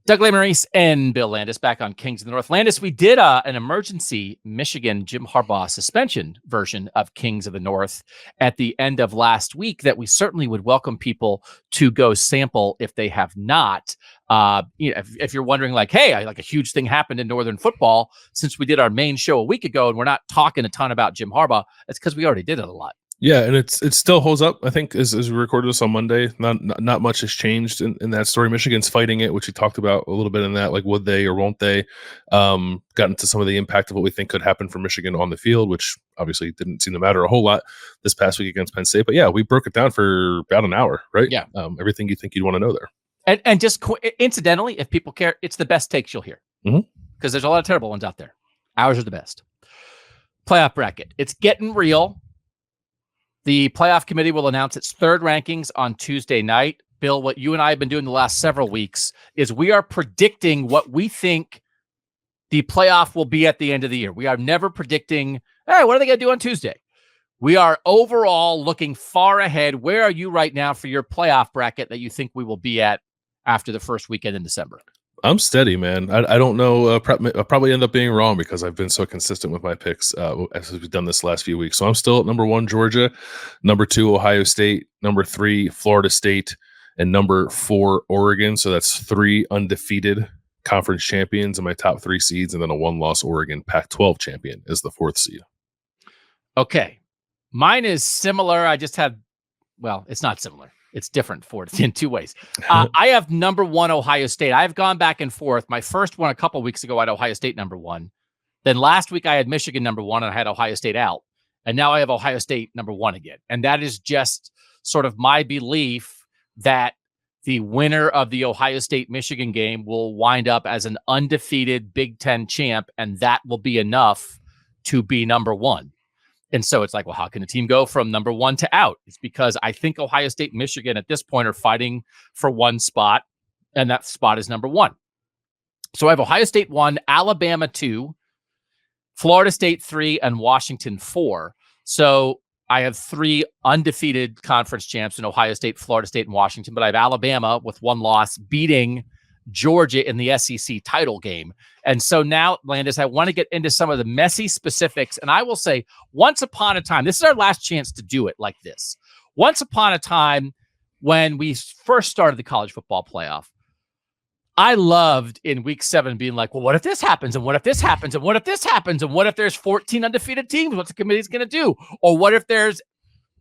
Doug Lesmerises and Bill Landis back on Kings of the North. Landis, we did an emergency Michigan Jim Harbaugh suspension version of Kings of the North at the end of last week that we certainly would welcome people to go sample if they have not. If you're wondering, like, hey, like a huge thing happened in Northern football since we did our main show a week ago and we're not talking a ton about Jim Harbaugh, it's because we already did it a lot. Yeah, and it still holds up. I think as we recorded this on Monday, not much has changed in that story. Michigan's fighting it, which we talked about a little bit in that, like, would they or won't they? Got into some of the impact of what we think could happen for Michigan on the field, which obviously didn't seem to matter a whole lot this past week against Penn State. But yeah, we broke it down for about an hour, right? Yeah. Everything you think you'd want to know there. And just incidentally, if people care, it's the best takes you'll hear because there's a lot of terrible ones out there. Ours are the best. Playoff bracket. It's getting real. The playoff committee will announce its third rankings on Tuesday night. Bill, what you and I have been doing the last several weeks is we are predicting what we think the playoff will be at the end of the year. We are never predicting, hey, what are they going to do on Tuesday? We are overall looking far ahead. Where are you right now for your playoff bracket that you think we will be at after the first weekend in December? I'm steady, man. I don't know. I'll probably end up being wrong because I've been so consistent with my picks as we've done this last few weeks. So I'm still at number 1, Georgia, number 2, Ohio State, number 3, Florida State, and number 4, Oregon. So that's 3 undefeated conference champions in my top 3 seeds, and then a 1-loss Oregon Pac-12 champion is the 4th seed. Okay. Mine is similar. I just have, well, it's not similar. It's different in 2 ways. I have number 1 Ohio State. I've gone back and forth. My first one a couple weeks ago, I had Ohio State number 1. Then last week I had Michigan number 1 and I had Ohio State out. And now I have Ohio State number 1 again. And that is just sort of my belief that the winner of the Ohio State-Michigan game will wind up as an undefeated Big Ten champ, and that will be enough to be number 1. And so it's like, well, how can a team go from number 1 to out? It's because I think Ohio State and Michigan at this point are fighting for one spot, and that spot is number 1. So I have Ohio State 1, Alabama 2, Florida State 3, and Washington 4. So I have 3 undefeated conference champs in Ohio State, Florida State, and Washington, but I have Alabama with 1 loss beating Georgia in the SEC title game. And so now, Landis, I want to get into some of the messy specifics. And I will say, once upon a time, this is our last chance to do it like this. Once upon a time, when we first started the college football playoff, I loved in week 7 being like, well, what if this happens? And what if this happens? And what if this happens? And what if there's 14 undefeated teams? What's the committee's going to do? Or what if there's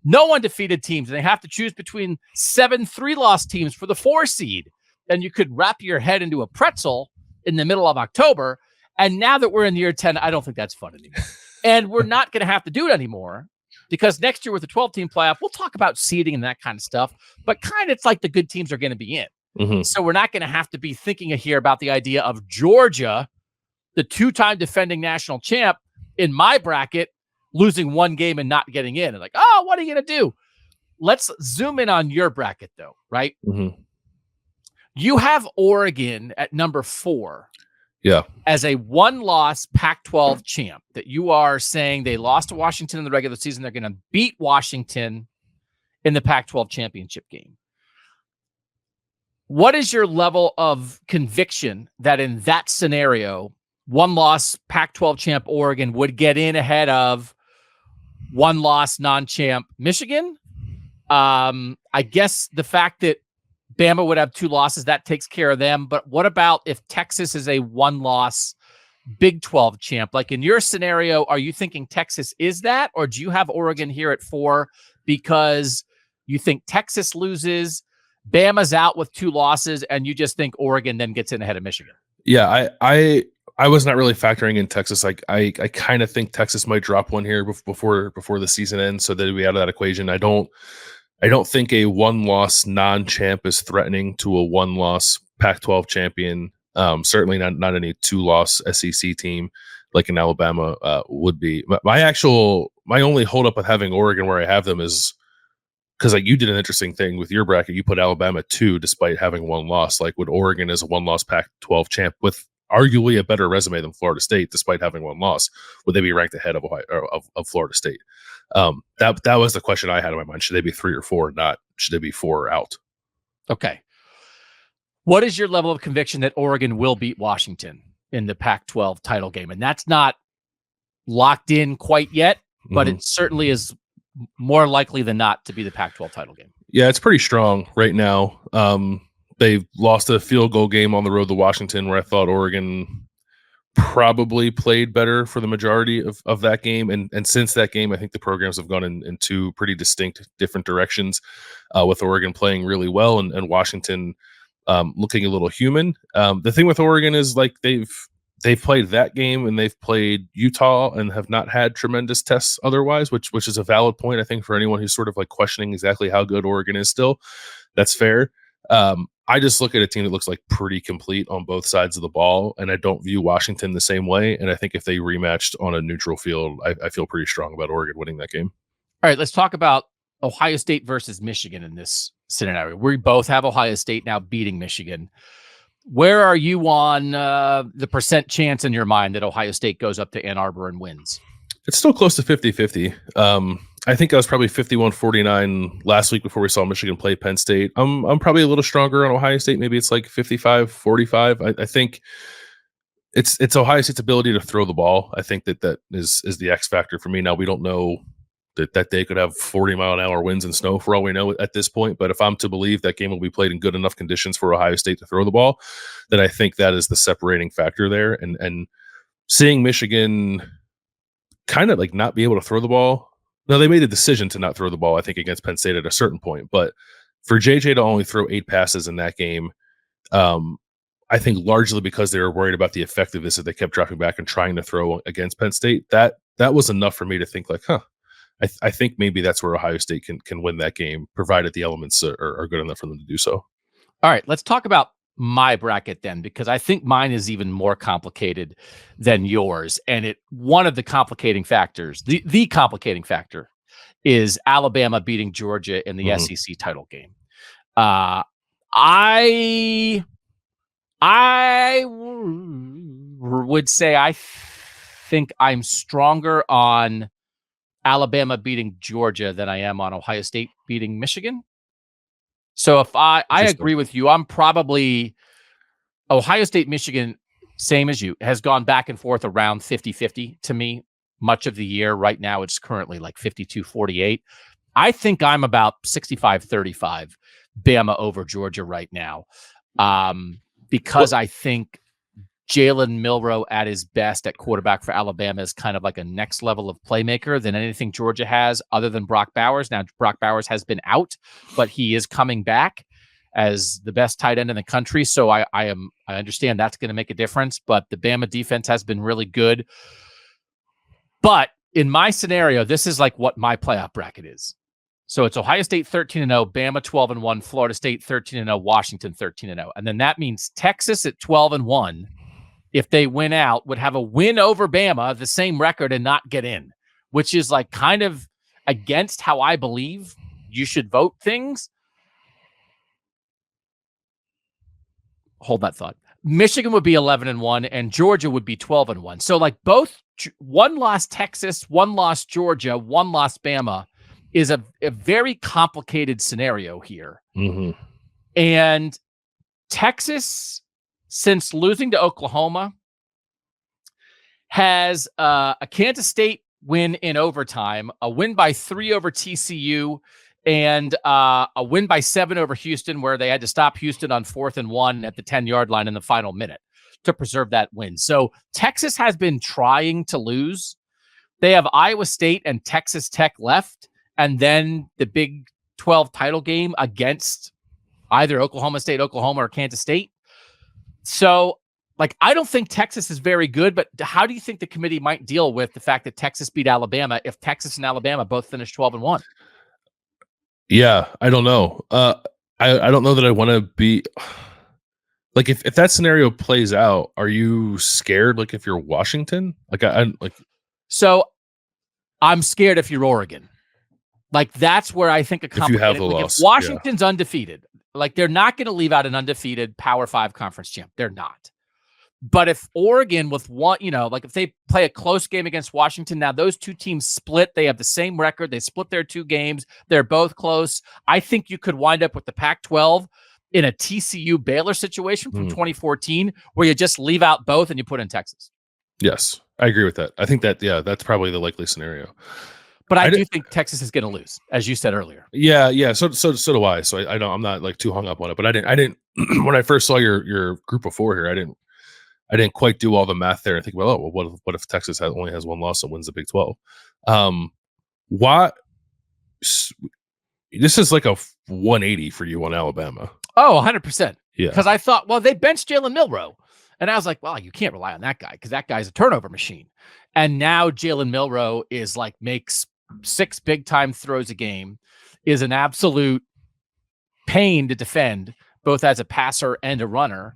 no undefeated teams and they have to choose between 7 3-loss teams for the 4 seed? And you could wrap your head into a pretzel in the middle of October. And now that we're in year 10, I don't think that's fun anymore. And we're not going to have to do it anymore because next year with the 12-team playoff, we'll talk about seeding and that kind of stuff. But kind of it's like the good teams are going to be in. Mm-hmm. So we're not going to have to be thinking here about the idea of Georgia, the 2-time defending national champ, in my bracket, losing 1 game and not getting in. And like, oh, what are you going to do? Let's zoom in on your bracket, though, right? Mm-hmm. You have Oregon at number 4. Yeah. As a 1-loss Pac-12 champ, that you are saying they lost to Washington in the regular season. They're going to beat Washington in the Pac-12 championship game. What is your level of conviction that in that scenario, 1-loss Pac-12 champ Oregon would get in ahead of 1-loss non-champ Michigan? I guess the fact that Bama would have 2 losses, that takes care of them. But what about if Texas is a 1-loss Big 12 champ? Like in your scenario, are you thinking Texas is that? Or do you have Oregon here at 4 because you think Texas loses, Bama's out with 2 losses, and you just think Oregon then gets in ahead of Michigan? Yeah, I was not really factoring in Texas. I kind of think Texas might drop one here before the season ends, so that we out of that equation. I don't think a 1-loss non-champ is threatening to a 1-loss Pac-12 champion. Certainly not any 2-loss SEC team like in Alabama would be. My only holdup with having Oregon where I have them is because like you did an interesting thing with your bracket. You put Alabama 2 despite having 1 loss. Like would Oregon as a 1-loss Pac-12 champ with arguably a better resume than Florida State despite having 1 loss, would they be ranked ahead of Ohio, of Florida State? That was the question I had in my mind. Should they be 3 or 4? Not should they be 4 or out? Okay. What is your level of conviction that Oregon will beat Washington in the Pac-12 title game? And that's not locked in quite yet, but it certainly is more likely than not to be the Pac-12 title game. Yeah, it's pretty strong right now. They lost a field goal game on the road to Washington where I thought Oregon probably played better for the majority of that game. And since that game, I think the programs have gone in two pretty distinct different directions, with Oregon playing really well and Washington looking a little human. The thing with Oregon is like they've played that game and they've played Utah and have not had tremendous tests otherwise, which is a valid point, I think, for anyone who's sort of like questioning exactly how good Oregon is still. That's fair. I just look at a team that looks like pretty complete on both sides of the ball, and I don't view Washington the same way. And I think if they rematched on a neutral field, I feel pretty strong about Oregon winning that game. All right, let's talk about Ohio State versus Michigan in this scenario. We both have Ohio State now beating Michigan. Where are you on the percent chance in your mind that Ohio State goes up to Ann Arbor and wins? It's still close to 50-50. I think I was probably 51-49 last week before we saw Michigan play Penn State. I'm probably a little stronger on Ohio State. Maybe it's like 55-45. I think it's Ohio State's ability to throw the ball. I think that is the X factor for me. Now, we don't know that they could have 40-mile-an-hour winds and snow for all we know at this point. But if I'm to believe that game will be played in good enough conditions for Ohio State to throw the ball, then I think that is the separating factor there. And seeing Michigan kind of like not be able to throw the ball. Now, they made a decision to not throw the ball, I think, against Penn State at a certain point. But for JJ to only throw 8 passes in that game, I think largely because they were worried about the effectiveness that they kept dropping back and trying to throw against Penn State, that was enough for me to think like, I think maybe that's where Ohio State can win that game, provided the elements are good enough for them to do so. All right, let's talk about my bracket then, because I think mine is even more complicated than yours. And one of the complicating factors, the complicating factor, is Alabama beating Georgia in the SEC title game. I would say I think I'm stronger on Alabama beating Georgia than I am on Ohio State beating Michigan. So if I agree with you, I'm probably Ohio State, Michigan, same as you, has gone back and forth around 50-50 to me much of the year. Right now, it's currently like 52-48. I think I'm about 65-35 Bama over Georgia right now, because I think Jalen Milroe at his best at quarterback for Alabama is kind of like a next level of playmaker than anything Georgia has other than Brock Bowers. Now, Brock Bowers has been out, but he is coming back as the best tight end in the country. So I understand that's going to make a difference, but the Bama defense has been really good. But in my scenario, this is like what my playoff bracket is. So it's Ohio State 13-0, Bama 12-1, Florida State 13-0, Washington 13-0. And then that means Texas at 12-1. If they win out, would have a win over Bama, the same record, and not get in, which is like kind of against how I believe you should vote things. Hold that thought. Michigan would be 11-1 and Georgia would be 12-1. So like both, one loss Texas, one loss Georgia, one loss Bama is a very complicated scenario here. And Texas, since losing to Oklahoma, has a Kansas State win in overtime, a win by 3 over TCU, and a win by 7 over Houston, where they had to stop Houston on 4th and 1 at the 10-yard line in the final minute to preserve that win. So Texas has been trying to lose. They have Iowa State and Texas Tech left, and then the Big 12 title game against either Oklahoma State, Oklahoma, or Kansas State. So, like, I don't think Texas is very good, but how do you think the committee might deal with the fact that Texas beat Alabama if Texas and Alabama both finish 12-1? Yeah, I don't know. I don't know that I want to be like, if that scenario plays out, are you scared? Like, if you're Washington, so I'm scared if you're Oregon. Like, that's where I think a complicated. If Washington's undefeated, like, they're not going to leave out an undefeated Power 5 conference champ. They're not. But if Oregon with one, like if they play a close game against Washington, now those two teams split. They have the same record. They split their 2 games. They're both close. I think you could wind up with the Pac-12 in a TCU Baylor situation from 2014 where you just leave out both and you put in Texas. Yes, I agree with that. I think that, that's probably the likely scenario. But I do think Texas is going to lose, as you said earlier. Yeah. So do I. So I know I'm not like too hung up on it, but I didn't when I first saw your group of 4 here, I didn't quite do all the math there and think, well, what if Texas only has one loss and wins the Big 12? This is like a 180 for you on Alabama. Oh, 100%. Yeah. Because I thought, well, they benched Jalen Milroe. And I was like, well, you can't rely on that guy because that guy's a turnover machine. And now Jalen Milroe is like makes 6 big time throws a game, is an absolute pain to defend, both as a passer and a runner.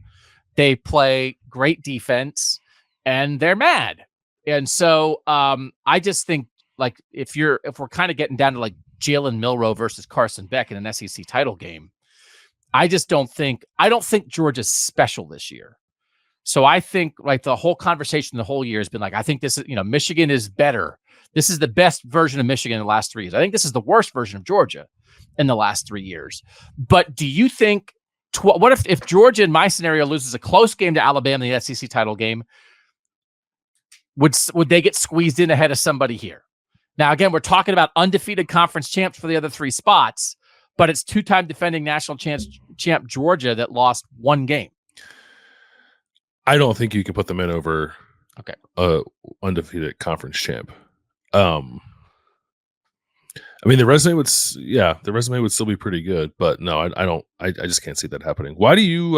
They play great defense and they're mad. And so I just think like if we're kind of getting down to like Jalen Milroe versus Carson Beck in an SEC title game, I don't think Georgia's special this year. So I think like the whole conversation the whole year has been like, I think this is, Michigan is better. This is the best version of Michigan in the last 3 years. I think this is the worst version of Georgia in the last 3 years. But do you think, what if Georgia in my scenario loses a close game to Alabama in the SEC title game? Would they get squeezed in ahead of somebody here? Now, again, we're talking about undefeated conference champs for the other 3 spots, but it's 2-time defending national champ Georgia that lost 1 game. I don't think you can put them in over undefeated conference champ. I mean, the resume would still be pretty good, but no, I don't. I just can't see that happening. Why do you?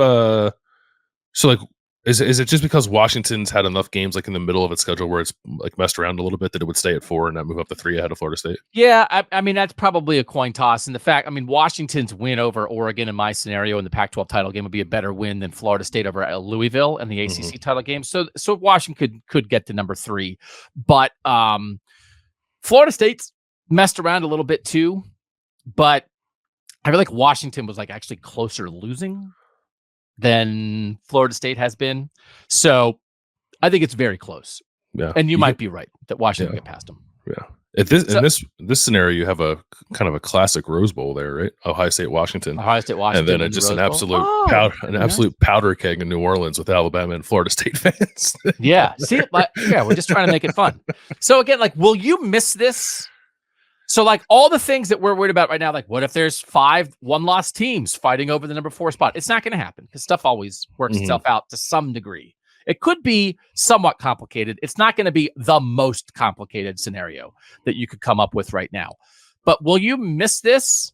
So like, is it just because Washington's had enough games like in the middle of its schedule where it's like messed around a little bit that it would stay at 4 and not move up to 3 ahead of Florida State? Yeah, I mean that's probably a coin toss. And the fact, Washington's win over Oregon in my scenario in the Pac-12 title game would be a better win than Florida State over Louisville in the ACC title game. So Washington could get to number 3, but Florida State's messed around a little bit too. But I feel like Washington was like actually closer to losing than Florida State has been. So I think it's very close. Yeah. And you might be right that Washington get past them. Yeah. In this scennario, you have a kind of a classic Rose Bowl there, right? Ohio State, Washington. And then just an absolute powder keg in New Orleans with Alabama and Florida State fans. Yeah. See, we're just trying to make it fun. So again, like, will you miss this? So like all the things that we're worried about right now, like what if there's 5 one-loss teams fighting over the number 4 spot? It's not going to happen because stuff always works itself out to some degree. It could be somewhat complicated. It's not going to be the most complicated scenario that you could come up with right now. But will you miss this?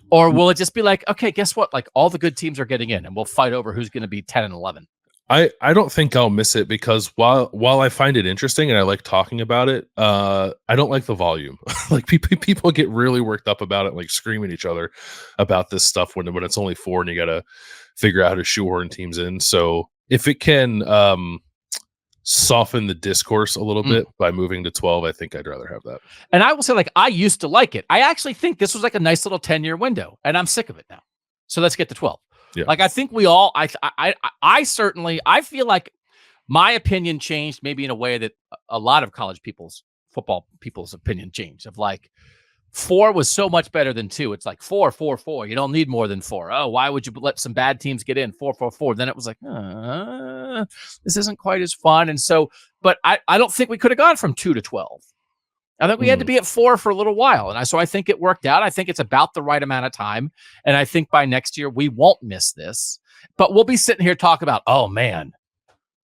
Or will it just be like, okay, guess what? Like all the good teams are getting in and we'll fight over who's going to be 10 and 11. I don't think I'll miss it because while I find it interesting and I like talking about it, I don't like the volume. Like people get really worked up about it, like screaming at each other about this stuff when it's only 4 and you got to figure out how to shoehorn teams in. So if it can soften the discourse a little bit by moving to 12, I think I'd rather have that. And I will say, like, I used to like it. I actually think this was like a nice little 10-year window, and I'm sick of it now. So let's get to 12. Yeah. Like, I think we all, I certainly, I feel like my opinion changed maybe in a way that a lot of college football people's opinion changed of like 4 was so much better than 2. It's like 4, 4, 4. You don't need more than 4. Oh, why would you let some bad teams get in 4, 4, 4? Then it was like, this isn't quite as fun. And so, but I don't think we could have gone from 2 to 12. I think we had to be at 4 for a little while. And so I think it worked out. I think it's about the right amount of time. And I think by next year, we won't miss this. But we'll be sitting here talking about, oh, man,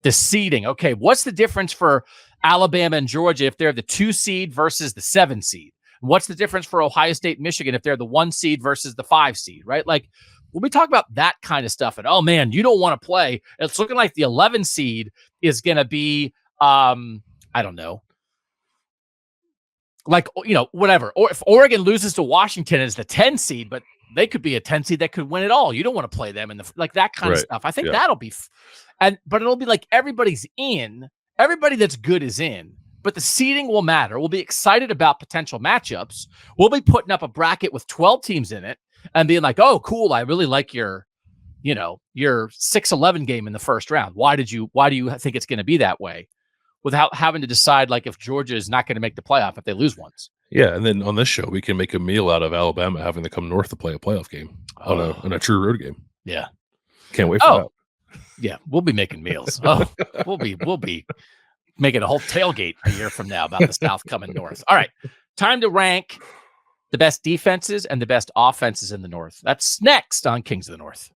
the seeding. Okay, what's the difference for Alabama and Georgia if they're the 2 seed versus the 7 seed? What's the difference for Ohio State and Michigan if they're the 1 seed versus the 5 seed, right? Like, when we talk about that kind of stuff, and, oh, man, you don't want to play. It's looking like the 11 seed is going to be, I don't know, like, whatever. Or if Oregon loses to Washington as the 10 seed, but they could be a 10 seed that could win it all. You don't want to play them in like that kind of stuff. I think that'll be, but it'll be like everybody's in. Everybody that's good is in, but the seeding will matter. We'll be excited about potential matchups. We'll be putting up a bracket with 12 teams in it and being like, oh, cool. I really like your 6-11 game in the first round. Why do you think it's going to be that way? Without having to decide like if Georgia is not going to make the playoff if they lose once. Yeah, and then on this show, we can make a meal out of Alabama having to come north to play a playoff game on a true road game. Yeah. Can't wait for that. Yeah, we'll be making meals. Oh, we'll be making a whole tailgate a year from now about the South coming north. All right, time to rank the best defenses and the best offenses in the North. That's next on Kings of the North.